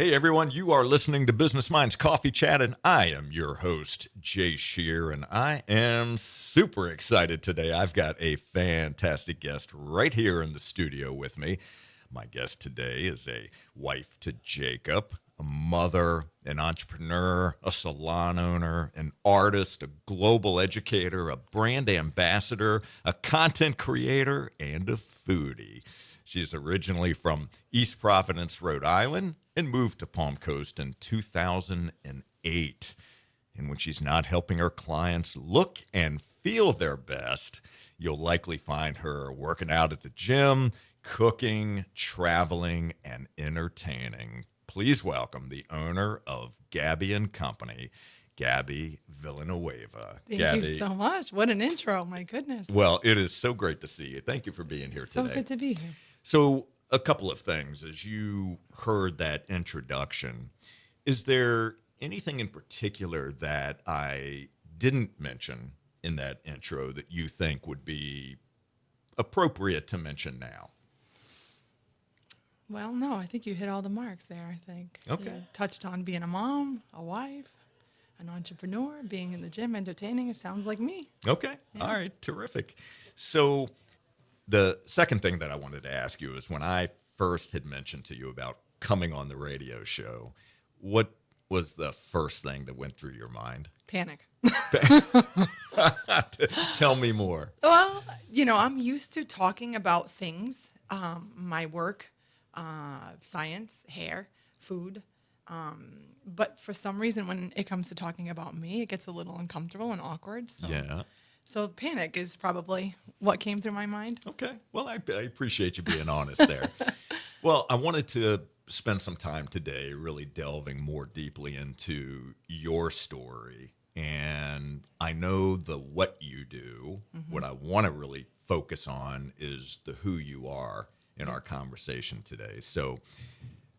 Hey everyone, you are listening to Business Minds Coffee Chat, and I am your host, Jay Scherr, and I am super excited today. I've got a fantastic guest right here in the studio with me. My guest today is a wife to Jacob, a mother, an entrepreneur, a salon owner, an artist, a global educator, a brand ambassador, a content creator, and a foodie. She's originally from East Providence, Rhode Island, and moved to Palm Coast in 2008. And when she's not helping her clients look and feel their best, you'll likely find her working out at the gym, cooking, traveling, and entertaining. Please welcome the owner of Gabby and Company, Gabby Villanueva. Thank Gabby, you so much. What an intro. My goodness. well, it is so great to see you. Thank you for being here So today. good to be here. So, a couple of things as you heard that introduction. Is there anything in particular that I didn't mention in that intro that you think would be appropriate to mention now? Well, no, I think you hit all the marks there, I think. Okay. You touched on being a mom, a wife, an entrepreneur, being in the gym, entertaining. It sounds like me. Okay. All right. Terrific. So, the second thing that I wanted to ask you is when I first had mentioned to you about coming on the radio show, what was the first thing that went through your mind? Panic. Tell me more. Well, I'm used to talking about things, my work, science, hair, food. But for some reason, when it comes to talking about me, it gets a little uncomfortable and awkward. Yeah. So panic is probably what came through my mind. Okay. Well, I appreciate you being honest there. Well, I wanted to spend some time today really delving more deeply into your story. And I know the what you do. What I want to really focus on is the who you are in our conversation today. So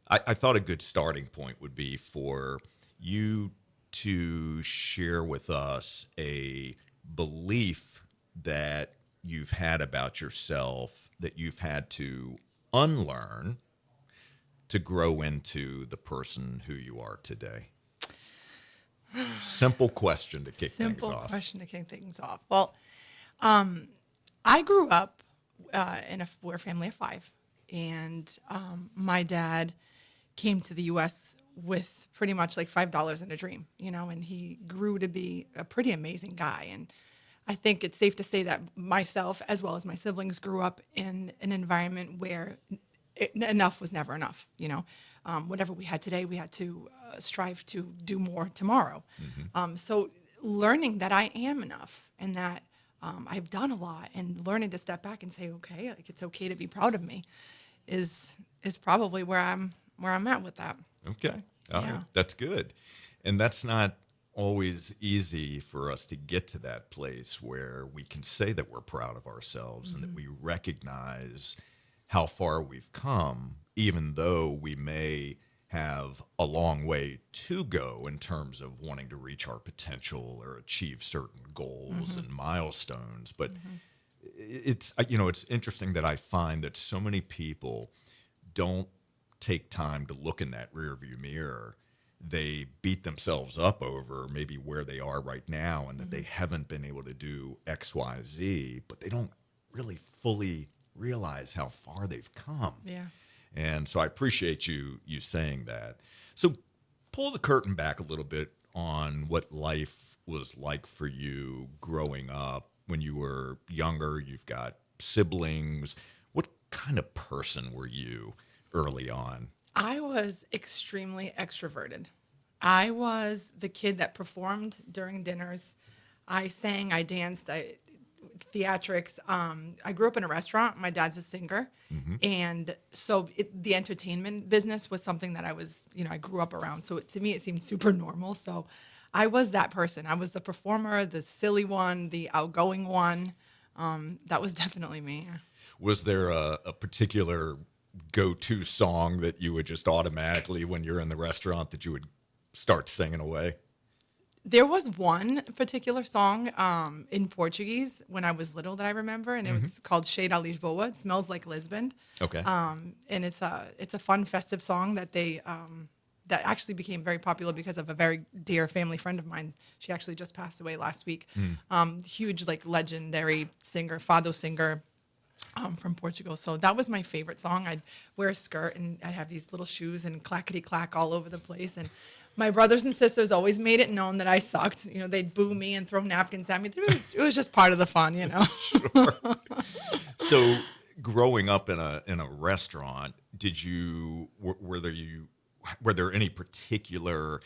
I thought a good starting point would be for you to share with us a belief that you've had about yourself that you've had to unlearn to grow into the person who you are today. Simple question to kick things Simple off. question to kick things off. Well, I grew up we're a family of five, and my dad came to the U.S. with pretty much like $5 and a dream, and he grew to be a pretty amazing guy. And I think it's safe to say that myself, as well as my siblings, grew up in an environment where enough was never enough. Whatever we had today, we had to strive to do more tomorrow. So learning that I am enough and that I've done a lot, and learning to step back and say, okay, like it's okay to be proud of me, is probably where I'm at with that. Okay. All right. That's good. And that's not always easy for us to get to that place where we can say that we're proud of ourselves and that we recognize how far we've come, even though we may have a long way to go in terms of wanting to reach our potential or achieve certain goals and milestones. But it's interesting that I find that so many people don't take time to look in that rearview mirror. They beat themselves up over maybe where they are right now and that they haven't been able to do X, Y, Z, but they don't really fully realize how far they've come. Yeah. And so I appreciate you saying that. So pull the curtain back a little bit on what life was like for you growing up when you were younger. You've got siblings. What kind of person were you early on? I was extremely extroverted. I was the kid that performed during dinners. I sang, I danced, theatrics. I grew up in a restaurant. My dad's a singer. And so the entertainment business was something that I grew up around. So to me, it seemed super normal. So I was that person. I was the performer, the silly one, the outgoing one. That was definitely me. Was there a particular go-to song that you would just automatically, when you're in the restaurant, that you would start singing away? There was one particular song in Portuguese when I was little that I remember, and it was called Cheira a Lisboa. It smells like Lisbon. Okay. And it's a fun, festive song that they that actually became very popular because of a very dear family friend of mine. She actually just passed away last week. Huge, like legendary singer, fado singer. From Portugal. So that was my favorite song. I'd wear a skirt and I'd have these little shoes and clackety clack all over the place. And my brothers and sisters always made it known that I sucked. You know, they'd boo me and throw napkins at me. It was just part of the fun, you know. Sure. So growing up in a restaurant, were there any particular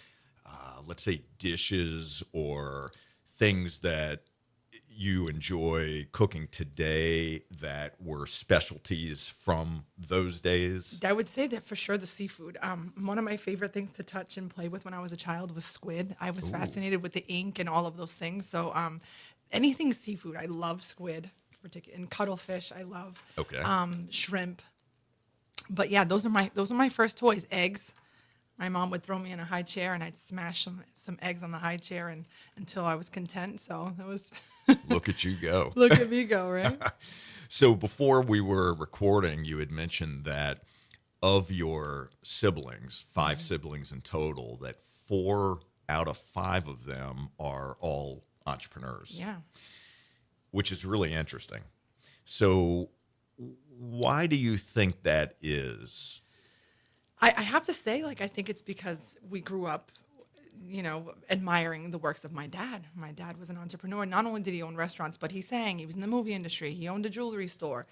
let's say dishes or things that you enjoy cooking today that were specialties from those days? I would say that for sure the seafood. One of my favorite things to touch and play with when I was a child was squid. I was fascinated with the ink and all of those things. So anything seafood, I love squid, particularly, and cuttlefish. I love shrimp. But yeah, those are my first toys. Eggs. My mom would throw me in a high chair and I'd smash some eggs on the high chair and until I was content. So that was Look at you go. look at me go, right? So before we were recording, you had mentioned that of your siblings, 5 siblings in total, that 4 out of 5 of them are all entrepreneurs. Yeah. Which is really interesting. So why do you think that is? I have to say, like, I think it's because we grew up, you know, admiring the works of my dad. My dad was an entrepreneur. Not only did he own restaurants, but he sang. He was in the movie industry. He owned a jewelry store.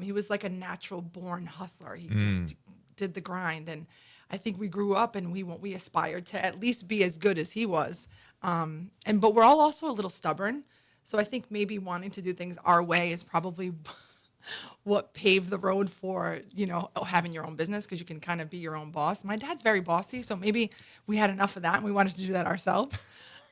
He was like a natural born hustler. He just did the grind. And I think we grew up and we aspired to at least be as good as he was. But we're all also a little stubborn. So I think maybe wanting to do things our way is probably what paved the road for, you know, having your own business because you can kind of be your own boss. My dad's very bossy, so maybe we had enough of that and we wanted to do that ourselves.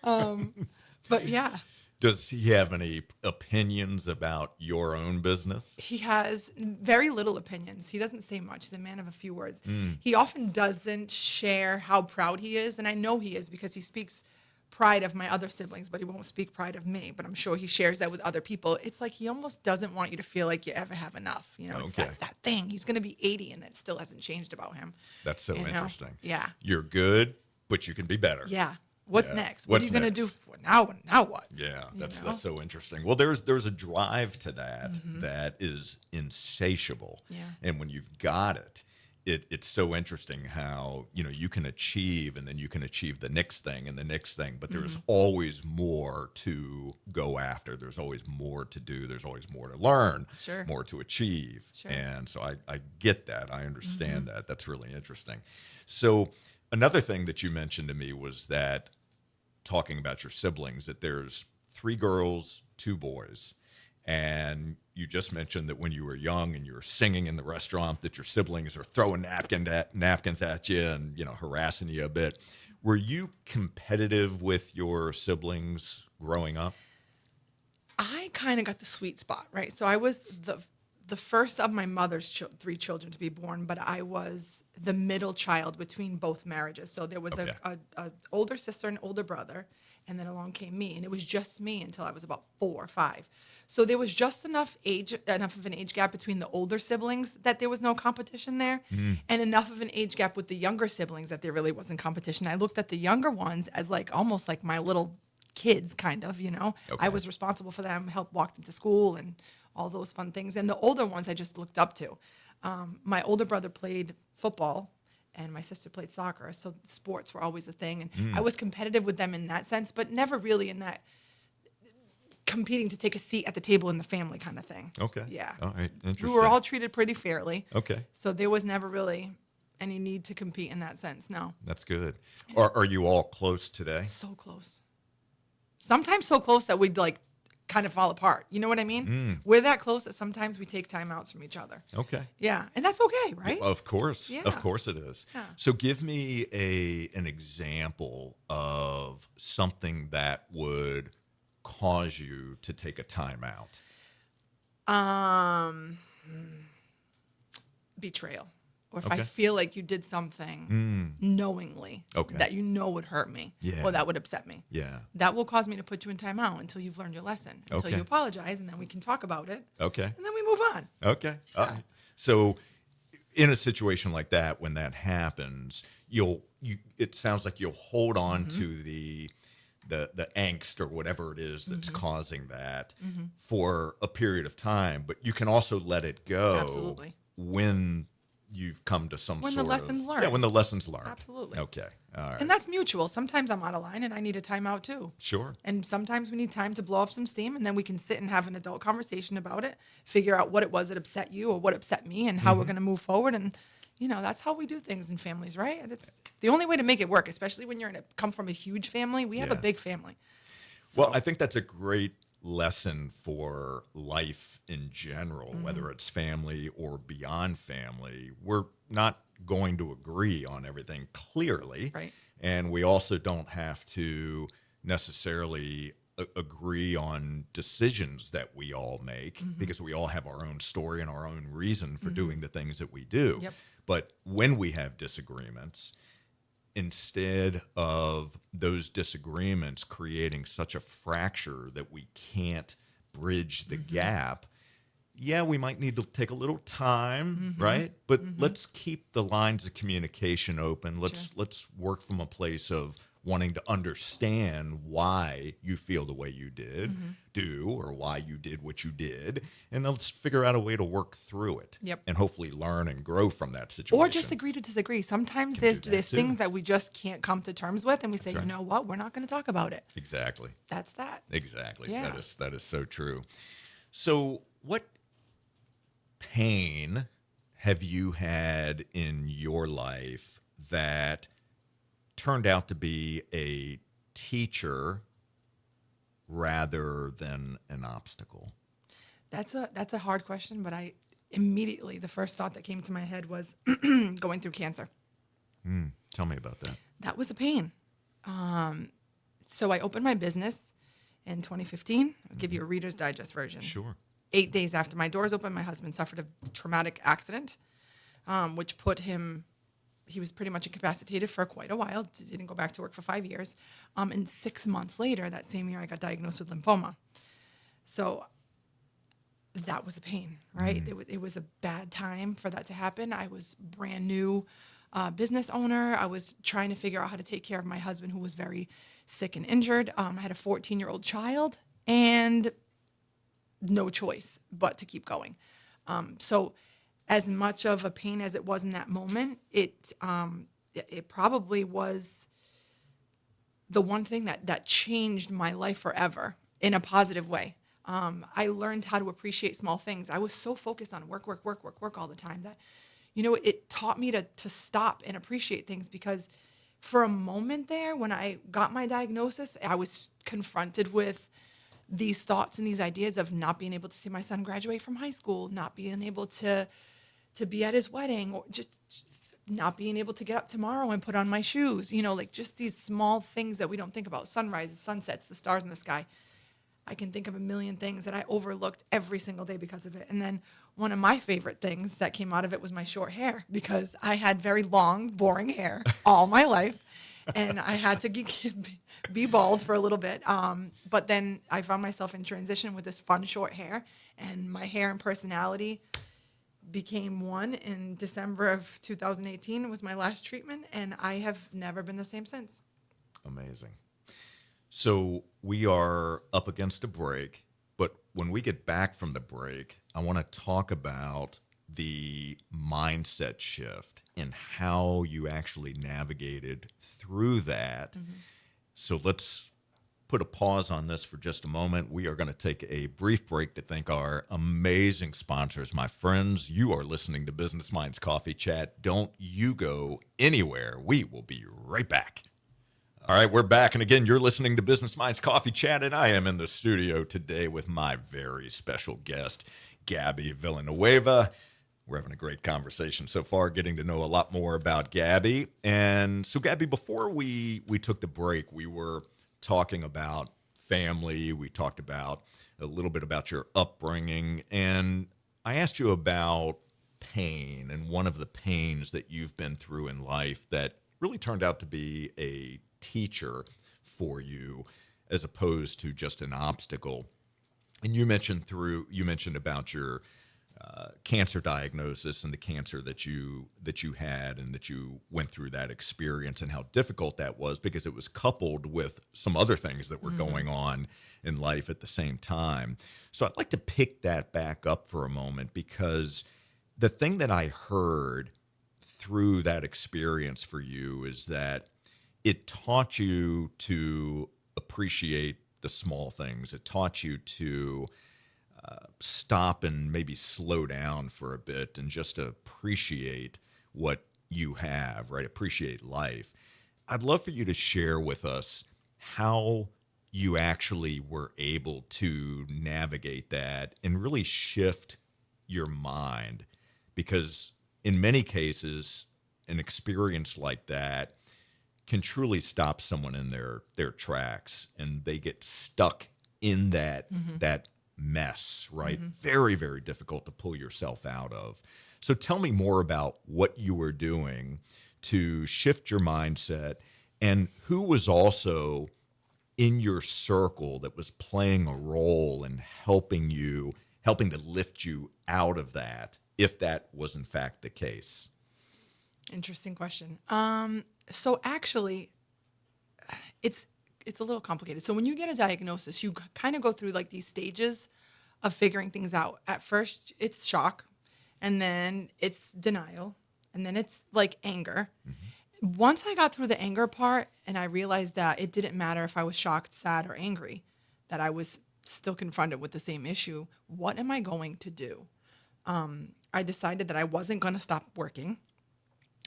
But yeah. Does he have any opinions about your own business? He has very little opinions. He doesn't say much. He's a man of a few words. He often doesn't share how proud he is, and I know he is because he speaks pride of my other siblings, but he won't speak pride of me. But I'm sure he shares that with other people. It's like he almost doesn't want you to feel like you ever have enough. You know, it's that thing. He's going to be 80 and it still hasn't changed about him. That's so you know? interesting. Yeah. You're good, but you can be better. Yeah. What's next? What What's are you going to do next? for now? Now what? Yeah, that's know? so interesting. Well, there's a drive to that that is insatiable. Yeah. And when you've got it, it's so interesting how, you know, you can achieve and then you can achieve the next thing and the next thing, but there's always more to go after. There's always more to do. There's always more to learn, Sure. more to achieve. Sure. And so I get that. I understand that. That's really interesting. So another thing that you mentioned to me was that talking about your siblings, that there's 3 girls, 2 boys. And you just mentioned that when you were young and you were singing in the restaurant that your siblings are throwing napkins at you and, you know, harassing you a bit. Were you competitive with your siblings growing up? I kind of got the sweet spot, right? So I was the first of my mother's 3 children to be born, but I was the middle child between both marriages. So there was a older sister and older brother, and then along came me, and it was just me until I was about 4 or 5. So there was just enough of an age gap between the older siblings that there was no competition there, and enough of an age gap with the younger siblings that there really wasn't competition. I looked at the younger ones as like almost like my little kids, kind of, you know. Okay. I was responsible for them, helped walk them to school and all those fun things. And the older ones I just looked up to. My older brother played football and my sister played soccer. So sports were always a thing. And I was competitive with them in that sense, but never really in that competing to take a seat at the table in the family kind of thing. Okay. Yeah. All right. Interesting. We were all treated pretty fairly. Okay. So there was never really any need to compete in that sense. No. That's good. Are you all close today? So close. Sometimes so close that we'd like kind of fall apart. You know what I mean? We're that close that sometimes we take time outs from each other. Okay. Yeah. And that's okay, right? Well, of course. Yeah. Of course it is. Yeah. So give me an example of something that would cause you to take a time out. Betrayal. Or if Okay. I feel like you did something knowingly Okay. that you know would hurt me Yeah. or that would upset me. Yeah. That will cause me to put you in timeout until you've learned your lesson, until Okay. you apologize, and then we can talk about it, Okay. and then we move on. Okay. All right. So in a situation like that, when that happens, it sounds like you'll hold on to the angst or whatever it is that's causing that for a period of time, but you can also let it go Absolutely. when you've come to some When the sort lessons of learned. when the lessons learned. Absolutely. Okay. All right. And that's mutual. Sometimes I'm out of line and I need a timeout too. Sure. And sometimes we need time to blow off some steam, and then we can sit and have an adult conversation about it, figure out what it was that upset you or what upset me and how we're going to move forward. And, that's how we do things in families, right? That's the only way to make it work, especially when come from a huge family. We have a Yeah. big family. Well, So, I think that's a great lesson for life in general, whether it's family or beyond family. We're not going to agree on everything clearly. right. And we also don't have to necessarily agree on decisions that we all make because we all have our own story and our own reason for doing the things that we do. Yep. But when we have disagreements, instead of those disagreements creating such a fracture that we can't bridge the gap, yeah, we might need to take a little time, right? But let's keep the lines of communication open. Let's work from a place of wanting to understand why you feel the way you do, or why you did what you did, and let's figure out a way to work through it. Yep. And hopefully learn and grow from that situation. Or just agree to disagree. Sometimes Can there's do that there's too. things that we just can't come to terms with, and we say, right. you know what, we're not going to talk about it. Exactly. That's that. Exactly. Yeah. That is so true. So what pain have you had in your life that turned out to be a teacher rather than an obstacle? That's a hard question, but I immediately the first thought that came to my head was going through cancer. Tell me about that. That was a pain. So I opened my business in 2015. I'll give you a Reader's Digest version. Sure. 8 days after my doors opened, my husband suffered a traumatic accident, which put him, he was pretty much incapacitated for quite a while. Didn't go back to work for 5 years. And 6 months later, that same year, I got diagnosed with lymphoma. So that was a pain, right? It was a bad time for that to happen. I was brand new business owner. I was trying to figure out how to take care of my husband, who was very sick and injured. I had a 14-year-old child and no choice but to keep going. So as much of a pain as it was in that moment, it probably was the one thing that changed my life forever in a positive way. I learned how to appreciate small things. I was so focused on work all the time that, it taught me to stop and appreciate things, because for a moment there, when I got my diagnosis, I was confronted with these thoughts and these ideas of not being able to see my son graduate from high school, not being able to be at his wedding, or just not being able to get up tomorrow and put on my shoes, like just these small things that we don't think about, sunrises, sunsets, the stars in the sky. I can think of a million things that I overlooked every single day because of it. And then one of my favorite things that came out of it was my short hair, because I had very long, boring hair all my life. And I had to be bald for a little bit. But then I found myself in transition with this fun short hair, and my hair and personality became one in December of 2018. It was my last treatment, and I have never been the same since. Amazing. So we are up against a break, but when we get back from the break, I want to talk about the mindset shift and how you actually navigated through that. So let's put a pause on this for just a moment. We are going to take a brief break to thank our amazing sponsors. My friends, you are listening to Business Minds Coffee Chat. Don't you go anywhere. We will be right back. All right, we're back. And again, you're listening to Business Minds Coffee Chat, and I am in the studio today with my very special guest, Gabby Villanueva. We're having a great conversation so far, getting to know a lot more about Gabby. And so, Gabby, before we took the break, we were talking about family. We talked about a little bit about your upbringing. And I asked you about pain and one of the pains that you've been through in life that really turned out to be a teacher for you as opposed to just an obstacle. And you mentioned about your cancer diagnosis and the cancer that you had and that you went through that experience and how difficult that was because it was coupled with some other things that were going on in life at the same time. So I'd like to pick that back up for a moment because the thing that I heard through that experience for you is that it taught you to appreciate the small things. It taught you to stop and maybe slow down for a bit and just appreciate what you have, right? Appreciate life. I'd love for you to share with us how you actually were able to navigate that and really shift your mind. Because in many cases, an experience like that can truly stop someone in their tracks and they get stuck in that mess, right? Very, very difficult to pull yourself out of. So tell me more about what you were doing to shift your mindset and who was also in your circle that was playing a role in helping to lift you out of that, if that was in fact the case. Interesting question. So actually, it's a little complicated. So when you get a diagnosis, you kind of go through like these stages of figuring things out. At first, it's shock, and then it's denial, and then it's like anger. Once I got through the anger part and I realized that it didn't matter if I was shocked, sad, or angry, that I was still confronted with the same issue, what am I going to do? I decided that I wasn't going to stop working.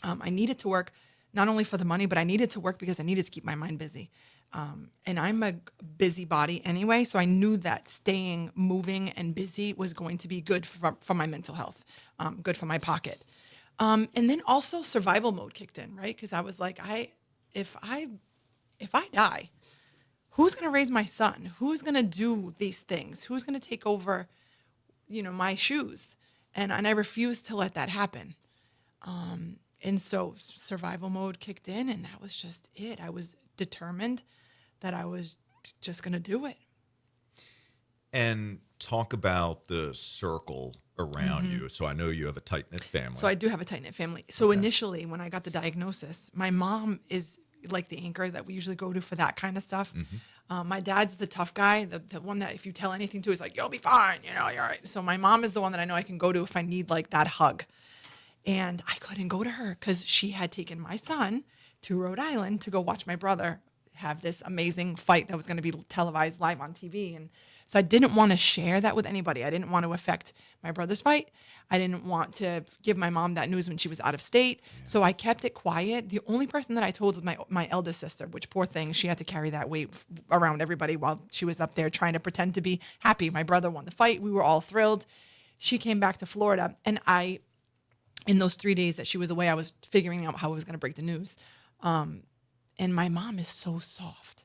I needed to work not only for the money, but I needed to work because I needed to keep my mind busy. And I'm a busybody anyway, so I knew that staying moving and busy was going to be good for my mental health, good for my pocket. And then also survival mode kicked in, right? Because I was like, if I die, who's going to raise my son? Who's going to do these things? Who's going to take over, my shoes? And I refused to let that happen. And so survival mode kicked in, and that was just it. I was determined that I was just going to do it. And talk about the circle around you. So I know you have a tight-knit family. So I do have a tight-knit family. So initially, when I got the diagnosis, my mom is like the anchor that we usually go to for that kind of stuff. My dad's the tough guy, the one that if you tell anything to, is like, you'll be fine, you're all right. So my mom is the one that I know I can go to if I need like that hug. And I couldn't go to her because she had taken my son to Rhode Island to go watch my brother have this amazing fight that was going to be televised live on TV. And so I didn't want to share that with anybody. I didn't want to affect my brother's fight. I didn't want to give my mom that news when she was out of state. So I kept it quiet. The only person that I told was my eldest sister, which poor thing, she had to carry that weight around everybody while she was up there trying to pretend to be happy. My brother won the fight. We were all thrilled. She came back to Florida, and in those 3 days that she was away, I was figuring out how I was going to break the news. And my mom is so soft.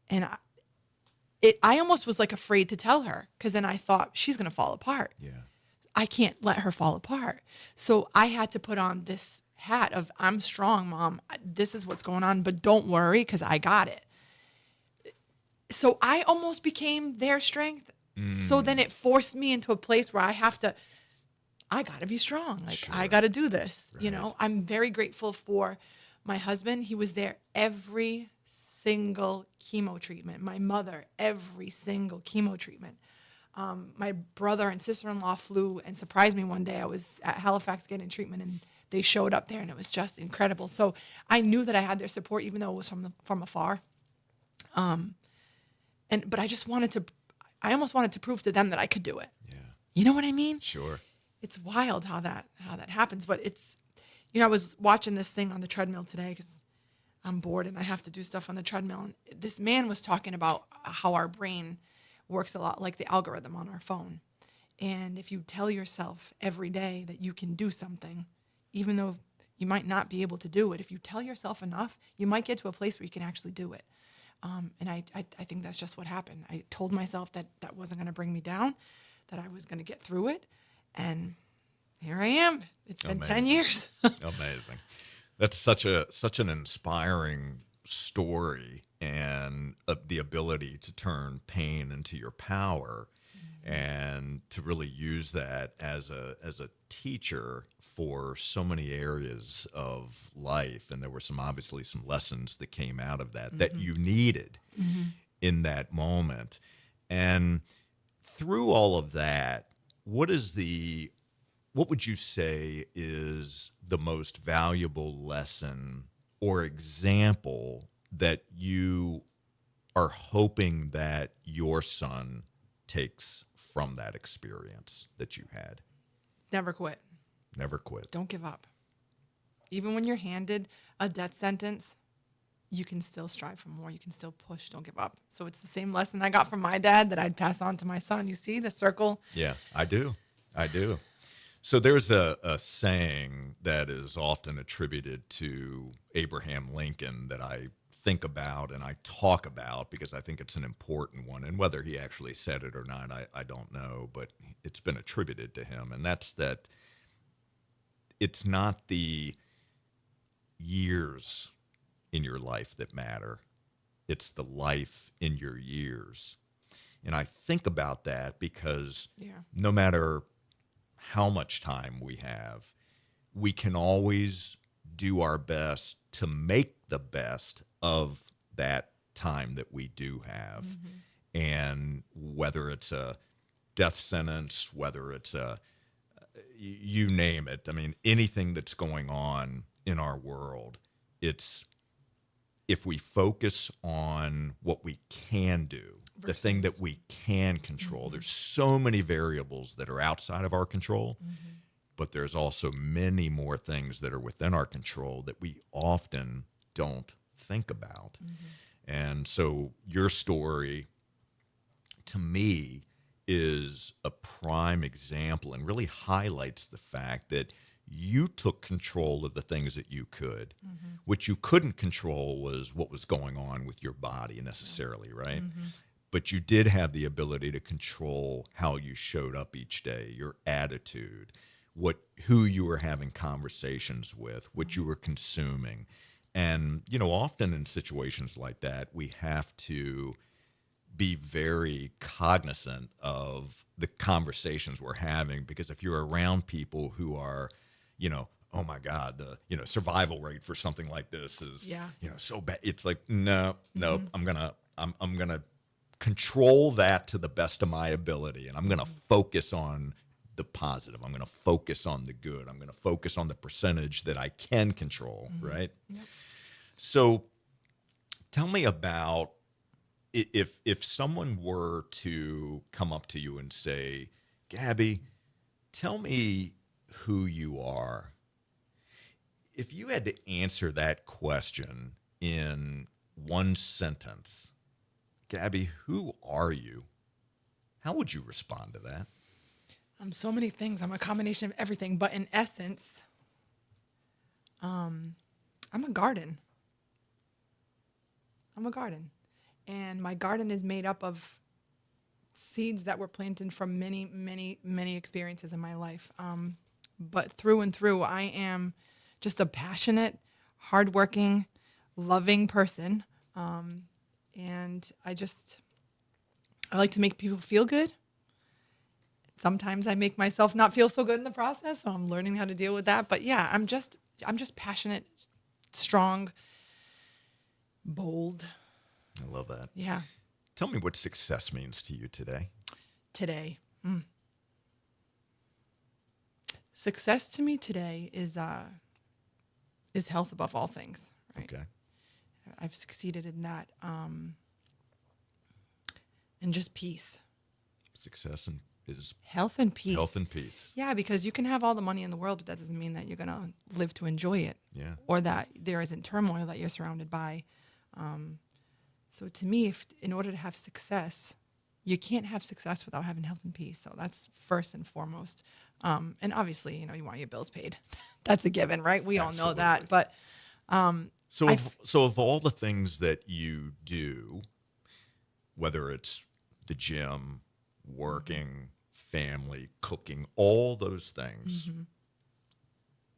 And I almost was like afraid to tell her because then I thought she's going to fall apart. Yeah. I can't let her fall apart. So I had to put on this hat of, I'm strong, Mom. This is what's going on, but don't worry because I got it. So I almost became their strength. So then it forced me into a place where I got to be strong. Like, Sure. I got to do this. Right. I'm very grateful for my husband. He was there every single chemo treatment. My mother, every single chemo treatment. My brother and sister-in-law flew and surprised me one day. I was at Halifax getting treatment, and they showed up there, and it was just incredible. So I knew that I had their support, even though it was from afar. But I almost wanted to prove to them that I could do it. Yeah. You know what I mean? Sure. It's wild how that happens, but it's, I was watching this thing on the treadmill today because I'm bored and I have to do stuff on the treadmill. And this man was talking about how our brain works a lot like the algorithm on our phone. And if you tell yourself every day that you can do something, even though you might not be able to do it, if you tell yourself enough, you might get to a place where you can actually do it. And I think that's just what happened. I told myself that wasn't going to bring me down, that I was going to get through it. And here I am. It's been 10 years. Amazing. That's such an inspiring story, and the ability to turn pain into your power. and to really use that as a teacher for so many areas of life. And there were obviously some lessons that came out of that that you needed in that moment. And through all of that, what would you say is the most valuable lesson or example that you are hoping that your son takes from that experience that you had? Never quit. Never quit. Don't give up. Even when you're handed a death sentence, you can still strive for more. You can still push. Don't give up. So it's the same lesson I got from my dad that I'd pass on to my son. You see the circle? Yeah, I do. I do. So there's a saying that is often attributed to Abraham Lincoln that I think about and I talk about because I think it's an important one. And whether he actually said it or not, I don't know, but it's been attributed to him. And that's that it's not the years in your life that matter, it's the life in your years. And I think about that because no matter how much time we have, we can always do our best to make the best of that time that we do have. And whether it's a death sentence, whether it's you name it, I mean, anything that's going on in our world, it's if we focus on what we can do, the thing that we can control. There's so many variables that are outside of our control, but there's also many more things that are within our control that we often don't think about. And so your story, to me, is a prime example and really highlights the fact that you took control of the things that you could. What you couldn't control was what was going on with your body necessarily, right? But you did have the ability to control how you showed up each day, your attitude, who you were having conversations with, what you were consuming. And, often in situations like that, we have to be very cognizant of the conversations we're having, because if you're around people who are, oh my God, the survival rate for something like this is so bad. It's like no, I'm gonna control that to the best of my ability, and I'm gonna focus on the positive. I'm gonna focus on the good. I'm gonna focus on the percentage that I can control. Right. Yep. So, tell me about if someone were to come up to you and say, Gabby, tell me who you are. If you had to answer that question in one sentence, Gabby, who are you? How would you respond to that? I'm so many things. I'm a combination of everything. But in essence, I'm a garden. I'm a garden. And my garden is made up of seeds that were planted from many, many, many experiences in my life. But through and through, I am just a passionate, hardworking, loving person. And I like to make people feel good. Sometimes I make myself not feel so good in the process, so I'm learning how to deal with that. But yeah, I'm just passionate, strong, bold. I love that. Yeah. Tell me what success means to you today. Today. Success to me today is health above all things. Right? Okay. I've succeeded in that. And just peace. Success is health and peace. Health and peace. Yeah, because you can have all the money in the world, but that doesn't mean that you're going to live to enjoy it. Yeah. Or that there isn't turmoil that you're surrounded by. So to me, in order to have success, you can't have success without having health and peace. So that's first and foremost. And obviously, you want your bills paid. That's a given, right? We all know that. But so of all the things that you do, whether it's the gym, working, family, cooking, all those things,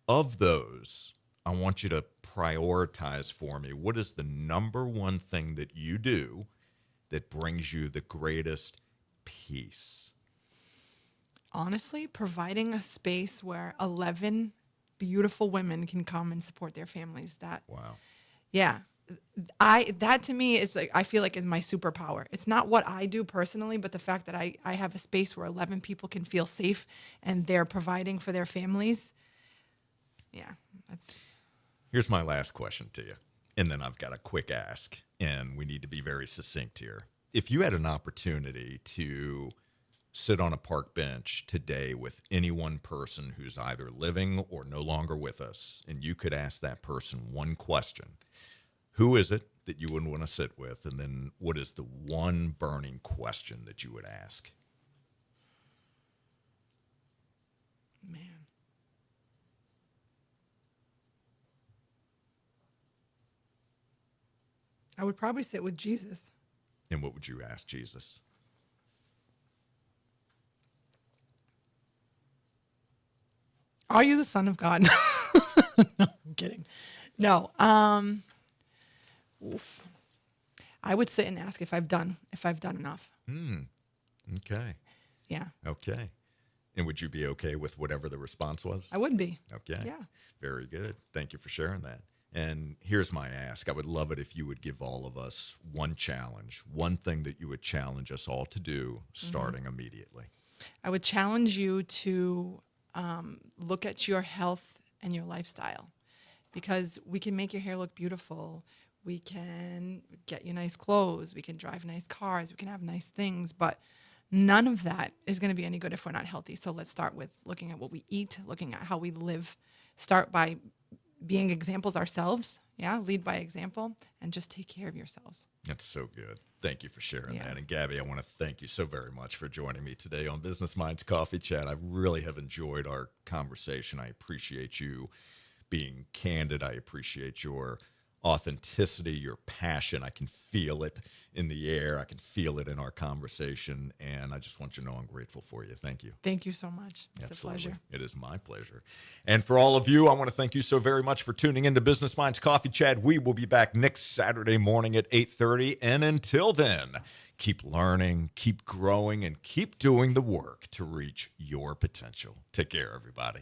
of those, I want you to prioritize for me. What is the number one thing that you do that brings you the greatest peace? honestly, providing a space where 11 beautiful women can come and support their families. Wow. Yeah. That to me is like, I feel like is my superpower. It's not what I do personally, but the fact that I have a space where 11 people can feel safe and they're providing for their families. Yeah. That's Here's my last question to you. And then I've got a quick ask, and we need to be very succinct here. If you had an opportunity to sit on a park bench today with any one person who's either living or no longer with us, and you could ask that person one question, who is it that you would want to sit with? And then what is the one burning question that you would ask? man. I would probably sit with Jesus. And what would you ask Jesus? Are you the son of God? No, I'm kidding. No. Oof. I would sit and ask if I've done enough. Okay. Yeah, Okay. And would you be okay with whatever the response was? I would be. Okay. Yeah. Very good. Thank you for sharing that. And here's my ask. I would love it if you would give all of us one challenge, one thing that you would challenge us all to do starting immediately. I would challenge you to look at your health and your lifestyle, because we can make your hair look beautiful. We can get you nice clothes. We can drive nice cars. We can have nice things, but none of that is going to be any good if we're not healthy. So let's start with looking at what we eat, looking at how we live. Start by being examples ourselves. Yeah, lead by example, and just take care of yourselves. That's so good. Thank you for sharing Yeah. that. And Gabby, I want to thank you so very much for joining me today on Business Minds Coffee Chat. I really have enjoyed our conversation. I appreciate you being candid. I appreciate your authenticity, your passion. I can feel it in the air. I can feel it in our conversation. And I just want you to know I'm grateful for you. Thank you. Thank you so much. It's Absolutely. a pleasure. It is my pleasure. And for all of you, I want to thank you so very much for tuning into Business Minds Coffee Chat. We will be back next Saturday morning at 8:30. And until then, keep learning, keep growing, and keep doing the work to reach your potential. Take care, everybody.